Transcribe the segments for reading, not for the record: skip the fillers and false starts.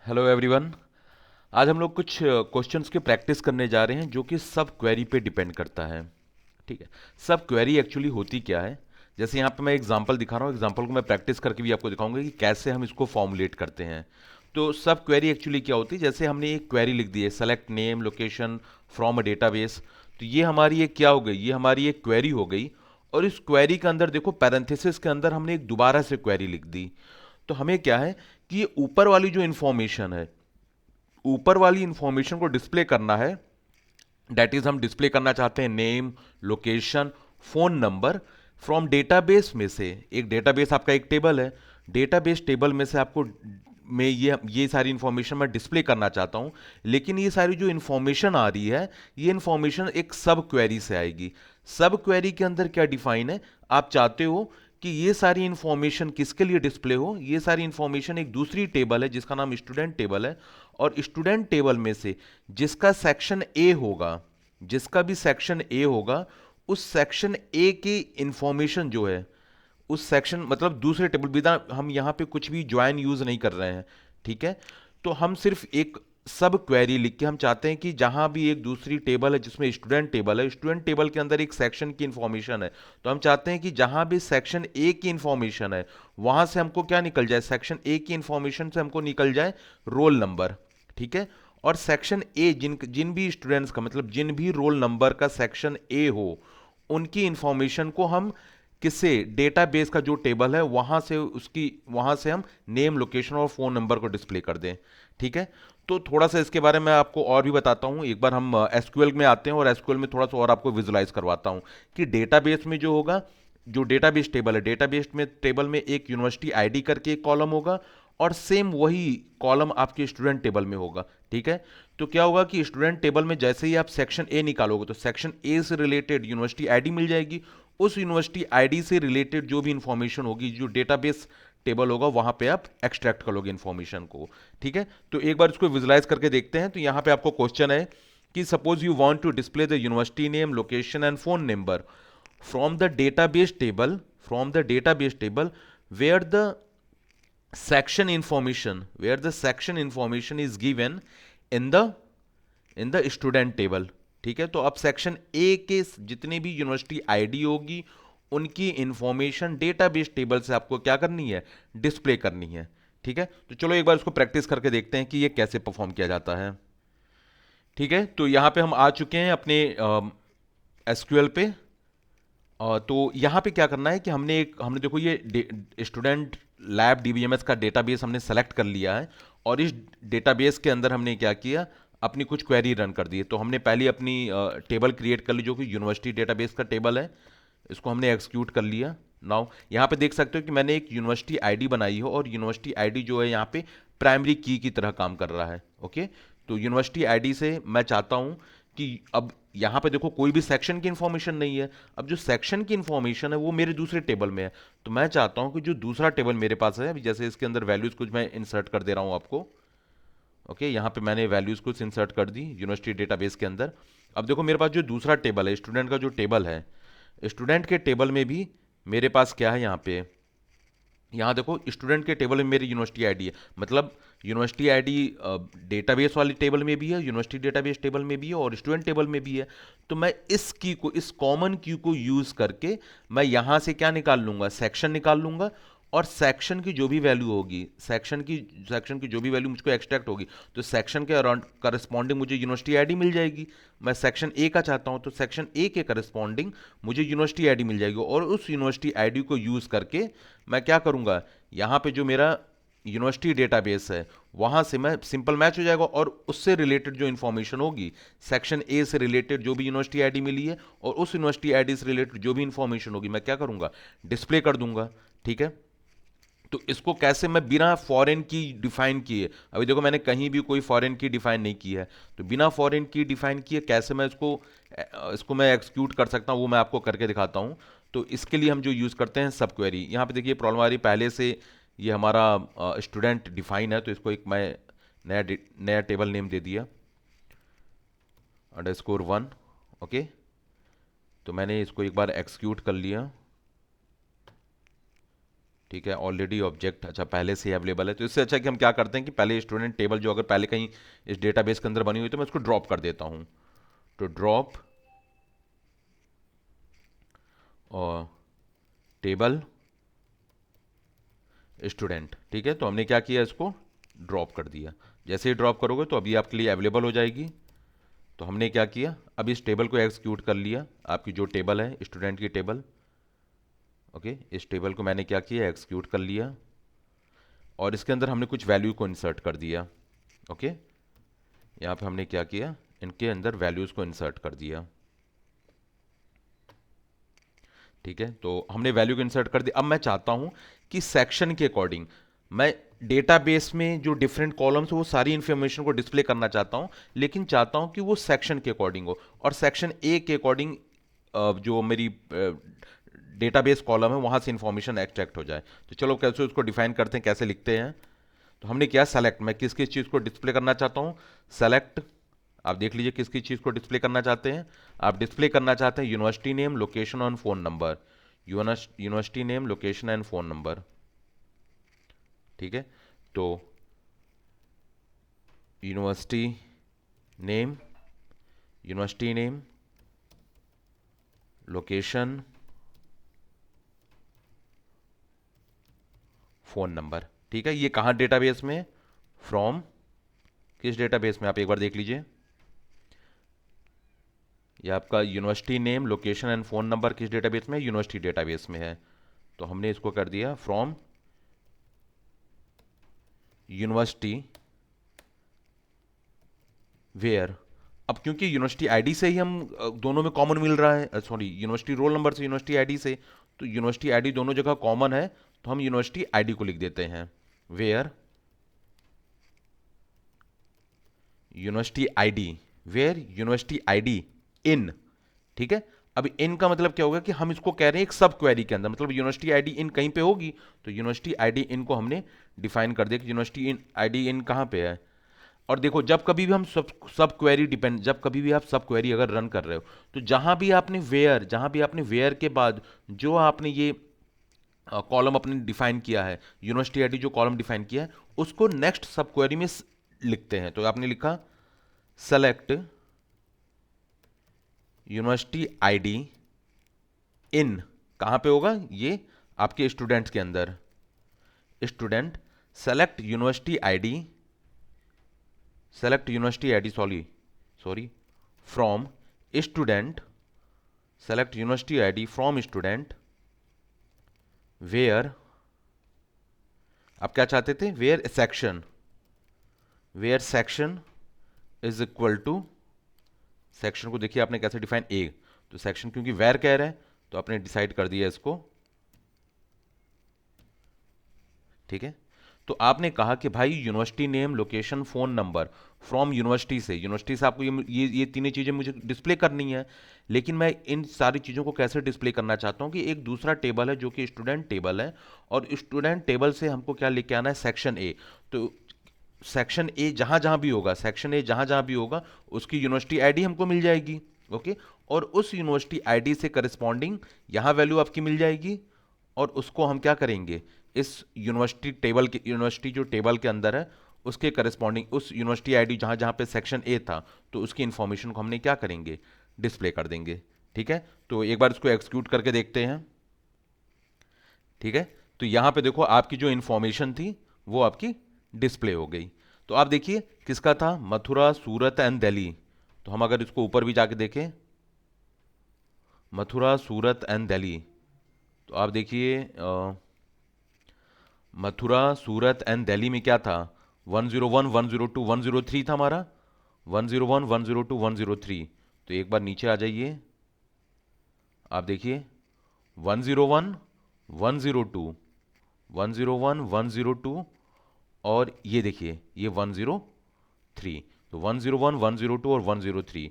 Hello everyone. आज हम लोग कुछ क्वेश्चंस की प्रैक्टिस करने जा रहे हैं जो कि सब क्वेरी पे डिपेंड करता है। ठीक है। सब क्वेरी एक्चुअली होती क्या है? जैसे यहाँ पे मैं एग्जांपल दिखा रहा हूँ, एग्जांपल को मैं प्रैक्टिस करके भी आपको दिखाऊंगा कि कैसे हम इसको फॉर्मुलेट करते हैं। तो सब क्वेरी एक्चुअली क्या होती है? जैसे हमने एक क्वेरी लिख दी है, select name location from a database. तो ये हमारी एक क्या हो गई? ये हमारी एक क्वेरी हो गई। और इस क्वेरी के अंदर देखो, पैरेंथेसिस के अंदर हमने एक दोबारा से क्वेरी लिख दी। तो हमें क्या है कि ये ऊपर वाली जो इंफॉर्मेशन है, ऊपर वाली इंफॉर्मेशन को डिस्प्ले करना है। दैट इज हम डिस्प्ले करना चाहते हैं name location phone number from database में से। एक डेटाबेस आपका एक टेबल है, डेटाबेस टेबल में से आपको में ये सारी इंफॉर्मेशन मैं डिस्प्ले करना चाहता हूं। लेकिन ये सारी जो इंफॉर्मेशन आ रही है, ये इंफॉर्मेशन एक सब क्वेरी से आएगी। सब क्वेरी के अंदर क्या डिफाइन है? आप चाहते हो कि ये सारी इंफॉर्मेशन किसके लिए डिस्प्ले हो? ये सारी इंफॉर्मेशन एक दूसरी टेबल है जिसका नाम स्टूडेंट टेबल है। और स्टूडेंट टेबल में से जिसका सेक्शन ए होगा, जिसका भी सेक्शन ए होगा, उस सेक्शन ए की इंफॉर्मेशन जो है, उस सेक्शन मतलब दूसरे टेबल, बिना हम यहां पे कुछ भी ज्वाइन यूज नहीं कर रहे हैं। ठीक है। तो हम सिर्फ एक सब क्वेरी लिख के हम चाहते हैं कि जहां भी एक दूसरी टेबल है जिसमें स्टूडेंट टेबल है, स्टूडेंट टेबल के अंदर एक सेक्शन की इंफॉर्मेशन है, तो हम चाहते हैं कि जहां भी सेक्शन ए की इंफॉर्मेशन है, वहां से हमको क्या निकल जाए? सेक्शन ए की इंफॉर्मेशन से हमको निकल जाए रोल नंबर। ठीक है। और सेक्शन ए जिन जिन भी स्टूडेंट्स का मतलब जिन भी रोल नंबर का सेक्शन ए हो, उनकी इंफॉर्मेशन को हम किससे? डेटाबेस का जो टेबल है वहां से हम नेम लोकेशन और फोन नंबर को डिस्प्ले कर दें। ठीक है। तो थोड़ा सा इसके बारे में आपको और भी बताता हूं। एक बार हम एसक्यूएल में आते हैं और एसक्यूएल में थोड़ा सा और आपको विजुलाइज करवाता हूं कि डेटाबेस में जो होगा, जो डेटाबेस टेबल है, डेटाबेस में टेबल में एक यूनिवर्सिटी आईडी करके एक कॉलम होगा, और सेम वही कॉलम आपके स्टूडेंट टेबल में होगा। ठीक है। तो क्या होगा कि स्टूडेंट टेबल में जैसे ही आप सेक्शन ए निकालोगे तो सेक्शन ए से रिलेटेड यूनिवर्सिटी आईडी मिल जाएगी। उस यूनिवर्सिटी आईडी से रिलेटेड जो भी इंफॉर्मेशन होगी, जो डेटाबेस टेबल होगा, वहां पे आप एक्सट्रैक्ट कर लोगे इंफॉर्मेशन को। ठीक है। तो एक बार इसको विजुलाइज करके देखते हैं। तो यहां पे आपको क्वेश्चन है कि suppose you want to display the university name location and phone number from the database table, from the database table where the section information is given in the student table। ठीक है। तो अब section A के जितनी भी university ID होगी, उनकी information database table से आपको क्या करनी है? डिस्प्ले करनी है। ठीक है। तो चलो एक बार इसको प्रैक्टिस करके देखते हैं कि ये कैसे परफॉर्म किया जाता है। ठीक है। तो यहां पे हम आ चुके हैं अपने एसक्यूएल पे। तो यहाँ पे क्या करना है कि हमने देखो ये स्टूडेंट लैब डीबीएमएस का डेटाबेस हमने सेलेक्ट कर लिया है। और इस डेटाबेस के अंदर हमने क्या किया? अपनी कुछ क्वेरी रन कर दी है। तो हमने पहले अपनी टेबल क्रिएट कर ली जो कि यूनिवर्सिटी डेटाबेस का टेबल है। इसको हमने एग्जीक्यूट कर लिया। नाउ यहाँ पे देख सकते हो कि मैंने एक यूनिवर्सिटी आईडी बनाई हो, और यूनिवर्सिटी आईडी जो है यहाँ पे प्राइमरी की तरह काम कर रहा है। ओके। तो यूनिवर्सिटी आईडी से मैं चाहता हूँ कि अब यहां पे देखो कोई भी सेक्शन की इंफॉर्मेशन नहीं है। अब जो सेक्शन की इंफॉर्मेशन है वो मेरे दूसरे टेबल में है। तो मैं चाहता हूं कि जो दूसरा टेबल मेरे पास है, अभी जैसे इसके अंदर वैल्यूज कुछ मैं इंसर्ट कर दे रहा हूं आपको। ओके। यहां पे मैंने वैल्यूज कुछ इंसर्ट कर दी यूनिवर्सिटी डेटाबेस के अंदर। अब देखो मेरे पास जो दूसरा टेबल है, स्टूडेंट का जो टेबल है, स्टूडेंट के टेबल में भी मेरे पास क्या है? यहाँ पे यहाँ देखो स्टूडेंट के टेबल में मेरी यूनिवर्सिटी आईडी है। मतलब यूनिवर्सिटी आईडी डेटाबेस वाली टेबल में भी है, यूनिवर्सिटी डेटाबेस टेबल में भी है, और स्टूडेंट टेबल में भी है। तो मैं इस कॉमन की को यूज करके मैं यहां से क्या निकाल लूंगा? सेक्शन निकाल लूंगा। और सेक्शन की जो भी वैल्यू होगी, सेक्शन की जो भी वैल्यू मुझको एक्सट्रैक्ट होगी, तो सेक्शन के अराउंड करस्पॉन्डिंग मुझे यूनिवर्सिटी आईडी मिल जाएगी। मैं सेक्शन ए का चाहता हूं तो सेक्शन ए के करस्पॉन्डिंग मुझे यूनिवर्सिटी आईडी मिल जाएगी। और उस यूनिवर्सिटी आईडी को यूज करके मैं क्या करूंगा? यहां पे जो मेरा यूनिवर्सिटी डेटाबेस है, वहां से मैं सिंपल मैच हो जाएगा, और उससे रिलेटेड जो इंफॉर्मेशन होगी, सेक्शन ए से रिलेटेड जो भी यूनिवर्सिटी आईडी मिली है, और उस यूनिवर्सिटी आईडी से रिलेटेड जो भी इंफॉर्मेशन होगी, मैं क्या करूंगा? डिस्प्ले कर दूंगा। ठीक है। तो इसको कैसे मैं बिना फॉरेन की डिफाइन किए, अभी देखो मैंने कहीं भी कोई फॉरेन की डिफाइन नहीं की है, तो बिना फॉरेन की डिफाइन किए कैसे मैं इसको मैं एक्सक्यूट कर सकता हूं, वो मैं आपको करके दिखाता हूं। तो इसके लिए हम जो यूज करते हैं सब क्वेरी। यहां पे देखिए प्रॉब्लम आ रही पहले से, ये हमारा स्टूडेंट डिफाइन है, तो इसको एक मैं नया टेबल नेम दे दिया, _1। ओके। तो मैंने इसको एक बार एक्सक्यूट कर लिया। ठीक है, ऑलरेडी ऑब्जेक्ट अच्छा पहले से अवेलेबल है, तो इससे अच्छा कि हम क्या करते हैं कि पहले स्टूडेंट टेबल जो अगर पहले कहीं इस डेटाबेस के अंदर बनी हुई तो मैं उसको ड्रॉप कर देता हूँ। तो ड्रॉप और टेबल स्टूडेंट, ठीक है, तो हमने क्या किया, इसको ड्रॉप कर दिया। जैसे ही ड्रॉप करोगे तो अभी आपके लिए अवेलेबल हो जाएगी। तो हमने क्या किया, अब इस टेबल को एग्जीक्यूट कर लिया, आपकी जो टेबल है स्टूडेंट की टेबल। ओके, इस टेबल को मैंने क्या किया, एग्जीक्यूट कर लिया, और इसके अंदर हमने कुछ वैल्यू को इंसर्ट कर दिया। ओके, यहाँ पे हमने क्या किया, इनके अंदर वैल्यूज़ को इंसर्ट कर दिया। ठीक है, तो हमने वैल्यू को इंसर्ट कर दिया। अब मैं चाहता हूं कि सेक्शन के अकॉर्डिंग मैं डेटाबेस में जो डिफरेंट कॉलम्स है वो सारी इंफॉर्मेशन को डिस्प्ले करना चाहता हूं, लेकिन चाहता हूं कि वो सेक्शन के अकॉर्डिंग हो, और सेक्शन ए के अकॉर्डिंग जो मेरी डेटाबेस कॉलम है वहां से इंफॉर्मेशन एक्सट्रैक्ट हो जाए। तो चलो कैसे उसको डिफाइन करते हैं, कैसे लिखते हैं। तो हमने क्या, सेलेक्ट, मैं किस किस चीज़ को डिस्प्ले करना चाहता हूँ, सेलेक्ट। आप देख लीजिए किस किस चीज़ को डिस्प्ले करना चाहते हैं। आप डिस्प्ले करना चाहते हैं यूनिवर्सिटी नेम, लोकेशन और phone number. University name, location and phone number. ठीक है, तो university name, university name, location, phone number. ठीक है, ये कहाँ डेटाबेस में, फ्रॉम, किस डेटाबेस में, आप एक बार देख लीजिए। ये आपका university name, location and phone number किस डेटाबेस में, यूनिवर्सिटी डेटाबेस में है। तो हमने इसको कर दिया फ्रॉम यूनिवर्सिटी वेयर। अब क्योंकि यूनिवर्सिटी आईडी से ही हम दोनों में कॉमन मिल रहा है, सॉरी यूनिवर्सिटी रोल नंबर से यूनिवर्सिटी आईडी से, तो यूनिवर्सिटी आईडी दोनों जगह कॉमन है, तो हम यूनिवर्सिटी आईडी को लिख देते हैं where university ID, where university ID in. ठीक है, अब इन का मतलब क्या होगा कि हम इसको कह रहे हैं एक सब क्वेरी के अंदर, मतलब यूनिवर्सिटी आईडी इन कहीं पे होगी, तो यूनिवर्सिटी आईडी इन को हमने डिफाइन कर दिया कि यूनिवर्सिटी इन आईडी इन कहाँ पे है। और देखो जब कभी भी हम सब क्वेरी डिपेंड, जब कभी भी आप सब क्वेरी अगर रन कर रहे हो, तो जहां भी आपने वेयर के बाद जो आपने ये कॉलम अपने डिफाइन किया है, यूनिवर्सिटी आईडी जो कॉलम डिफाइन किया है, उसको नेक्स्ट सब क्वेरी में लिखते हैं। तो आपने लिखा सेलेक्ट यूनिवर्सिटी आईडी इन, कहां पे होगा ये, आपके स्टूडेंट्स के अंदर, student, select university ID, select university ID, sorry sorry from student, select university ID from student where, आप क्या चाहते थे, where section is equal to, section को देखिए आपने कैसे डिफाइन, ए, तो सेक्शन क्योंकि वेयर कह रहे हैं तो आपने डिसाइड कर दिया इसको। ठीक है, तो आपने कहा कि भाई university name, location, phone number from university से आपको ये तीनों चीज़ें मुझे डिस्प्ले करनी है, लेकिन मैं इन सारी चीज़ों को कैसे डिस्प्ले करना चाहता हूँ कि एक दूसरा टेबल है जो कि स्टूडेंट टेबल है, और स्टूडेंट टेबल से हमको क्या लेके आना है, सेक्शन ए। तो सेक्शन ए जहाँ जहाँ भी होगा, सेक्शन ए जहाँ जहाँ भी होगा उसकी यूनिवर्सिटी आईडी हमको मिल जाएगी। ओके, और उस यूनिवर्सिटी आईडी से करस्पॉन्डिंग यहाँ वैल्यू आपकी मिल जाएगी, और उसको हम क्या करेंगे, इस यूनिवर्सिटी जो टेबल के अंदर है उसके करस्पॉन्डिंग उस यूनिवर्सिटी आईडी जहाँ जहाँ पे सेक्शन ए था, तो उसकी इंफॉर्मेशन को हमने क्या करेंगे, डिस्प्ले कर देंगे। ठीक है, तो एक बार इसको एक्सिक्यूट करके देखते हैं। ठीक है, तो यहाँ पे देखो आपकी जो इंफॉर्मेशन थी वो आपकी डिस्प्ले हो गई। तो आप देखिए किसका था, मथुरा, सूरत एंड दिल्ली। तो हम अगर इसको ऊपर भी जाके देखें, मथुरा, सूरत एंड दिल्ली, तो आप देखिए मथुरा, सूरत एंड दिल्ली में क्या था, 101, 102, 103 था हमारा, 101, 102, 103। तो एक बार नीचे आ जाइए, आप देखिए 101, 102, 101, 102, और ये देखिए ये 103। तो 101, 102 और 103,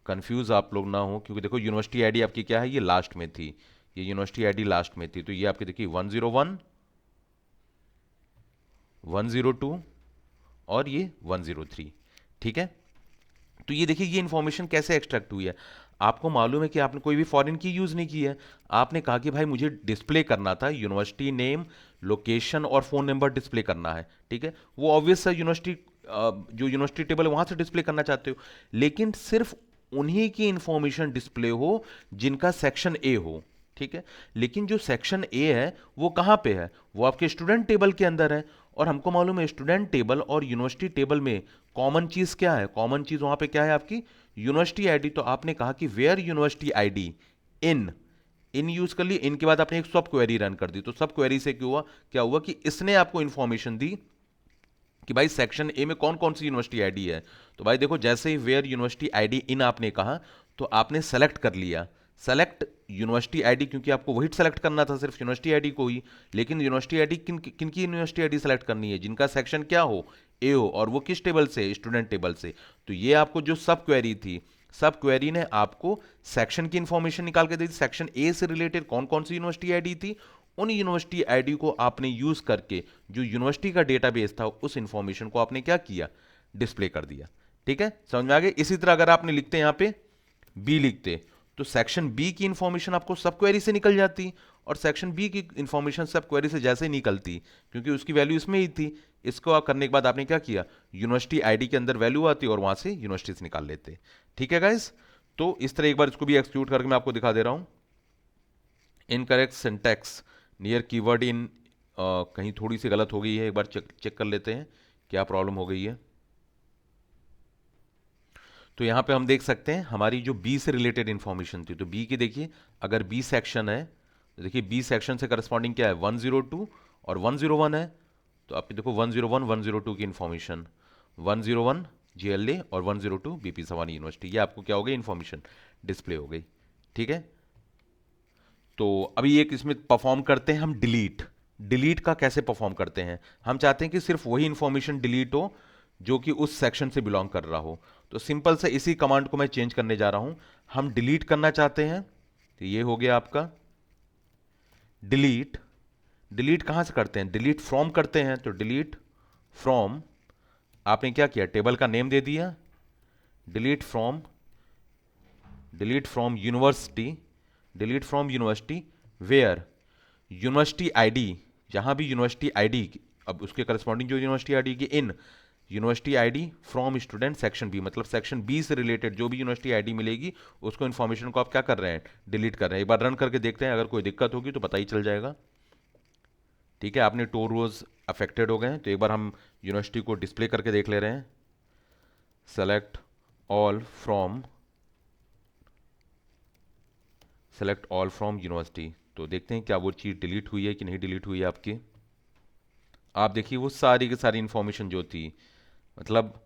कंफ्यूज आप लोग ना हो, क्योंकि देखो यूनिवर्सिटी आईडी आपकी क्या है, ये लास्ट में थी, ये यूनिवर्सिटी आईडी लास्ट में थी, तो ये आपकी देखिए 101, 102 और ये 103। ठीक है, तो ये देखिए ये इन्फॉर्मेशन कैसे एक्सट्रैक्ट हुई है। आपको मालूम है कि आपने कोई भी फॉरेन की यूज़ नहीं की है। आपने कहा कि भाई मुझे डिस्प्ले करना था यूनिवर्सिटी नेम, लोकेशन और फ़ोन नंबर डिस्प्ले करना है, ठीक है। वो ऑब्वियस है, यूनिवर्सिटी जो यूनिवर्सिटी टेबल है वहाँ से डिस्प्ले करना चाहते हो, लेकिन सिर्फ उन्हीं की इंफॉर्मेशन डिस्प्ले हो जिनका सेक्शन ए हो, ठीक है। लेकिन जो सेक्शन ए है वो कहाँ पे है? वो आपके स्टूडेंट टेबल के अंदर है। और हमको मालूम है स्टूडेंट टेबल और यूनिवर्सिटी टेबल में कॉमन चीज क्या है? कॉमन चीज वहां पे क्या है? आपकी यूनिवर्सिटी आईडी। तो आपने कहा कि where university ID in, in use कर ली, इनके बाद आपने एक सब क्वेरी रन कर दी। तो सब क्वेरी से क्या हुआ कि इसने आपको इंफॉर्मेशन दी कि भाई सेक्शन ए में कौन कौन सी यूनिवर्सिटी आईडी है। तो भाई देखो, जैसे ही वेयर यूनिवर्सिटी आईडी इन आपने कहा तो आपने सेलेक्ट कर लिया, सेलेक्ट यूनिवर्सिटी आईडी, क्योंकि आपको वही सेलेक्ट करना था, सिर्फ यूनिवर्सिटी आईडी को ही। लेकिन यूनिवर्सिटी आईडी किन की यूनिवर्सिटी आईडी सेलेक्ट करनी है? जिनका सेक्शन क्या हो? ए हो। और वो किस टेबल से? स्टूडेंट टेबल से। तो ये आपको जो सब क्वेरी थी, सब क्वेरी ने आपको सेक्शन की इंफॉर्मेशन निकाल के दी थी। सेक्शन ए से रिलेटेड कौन कौन सी यूनिवर्सिटी आईडी थी, उन यूनिवर्सिटी आईडी को आपने यूज करके जो यूनिवर्सिटी का डेटाबेस था उस इंफॉर्मेशन को आपने क्या किया? डिस्प्ले कर दिया। ठीक है, समझ में आ गया? इसी तरह अगर आपने लिखते यहां पे बी लिखते तो सेक्शन बी की इंफॉर्मेशन आपको सब क्वेरी से निकल जाती, और सेक्शन बी की इंफॉर्मेशन सब क्वेरी से जैसे ही निकलती, क्योंकि उसकी वैल्यू इसमें ही थी। इसको आप करने के बाद आपने क्या किया? यूनिवर्सिटी आईडी के अंदर वैल्यू आती और वहां से यूनिवर्सिटी से निकाल लेते। ठीक है गाइस, तो इस तरह एक बार इसको भी एक्सक्यूट करके मैं आपको दिखा दे रहा हूं। इनकरेक्ट सिंटैक्स नियर कीवर्ड इन, कहीं थोड़ी सी गलत हो गई है, एक बार चेक कर लेते हैं क्या प्रॉब्लम हो गई है। तो यहां पे हम देख सकते हैं हमारी जो बी से रिलेटेड इंफॉर्मेशन थी, तो बी की देखिए, अगर बी सेक्शन है तो देखिए बी सेक्शन से करस्पॉन्डिंग क्या है? 102 और 101 है। तो आप देखो 101 102 की इंफॉर्मेशन, 101 जीएलए और 102 बीपी सवानी यूनिवर्सिटी, ये आपको क्या हो गई? इंफॉर्मेशन डिस्प्ले हो गई। ठीक है, तो अभी एक इसमें परफॉर्म करते हैं हम डिलीट। डिलीट का कैसे परफॉर्म करते हैं? हम चाहते हैं कि सिर्फ वही इंफॉर्मेशन डिलीट हो जो कि उस सेक्शन से बिलोंग कर रहा हो। तो सिंपल से इसी कमांड को मैं चेंज करने जा रहा हूं। हम डिलीट करना चाहते हैं, तो ये हो गया आपका डिलीट। डिलीट कहां से करते हैं? डिलीट फ्रॉम करते हैं। तो डिलीट फ्रॉम, आपने क्या किया? टेबल का नेम दे दिया, delete from, delete from university, delete from university where university ID, जहां भी यूनिवर्सिटी आईडी, अब उसके करस्पॉन्डिंग जो यूनिवर्सिटी आईडी की in university ID from student section B, मतलब सेक्शन बी से रिलेटेड जो भी यूनिवर्सिटी आईडी मिलेगी उसको इन्फॉर्मेशन को आप क्या कर रहे हैं? डिलीट कर रहे हैं। एक बार रन करके देखते हैं, अगर कोई दिक्कत होगी तो पता ही चल जाएगा। ठीक है, आपने 2 रोज अफेक्टेड हो गए हैं, तो एक बार हम यूनिवर्सिटी को डिस्प्ले करके देख ले रहे हैं। Select all from, select all from university, तो देखते हैं क्या वो चीज़ डिलीट हुई है कि नहीं डिलीट हुई है आपकी। आप देखिए वो सारी की सारी इंफॉर्मेशन जो थी, मतलब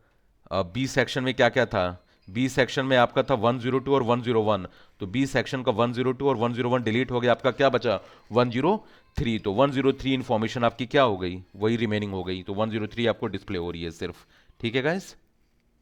बी सेक्शन में क्या क्या था? बी सेक्शन में आपका था 102 और 101, तो बी सेक्शन का 102 और 101 डिलीट हो गया, आपका क्या बचा? 103। तो 103 इंफॉर्मेशन आपकी क्या हो गई? वही रिमेनिंग हो गई, तो 103 आपको डिस्प्ले हो रही है सिर्फ। ठीक है गाइस।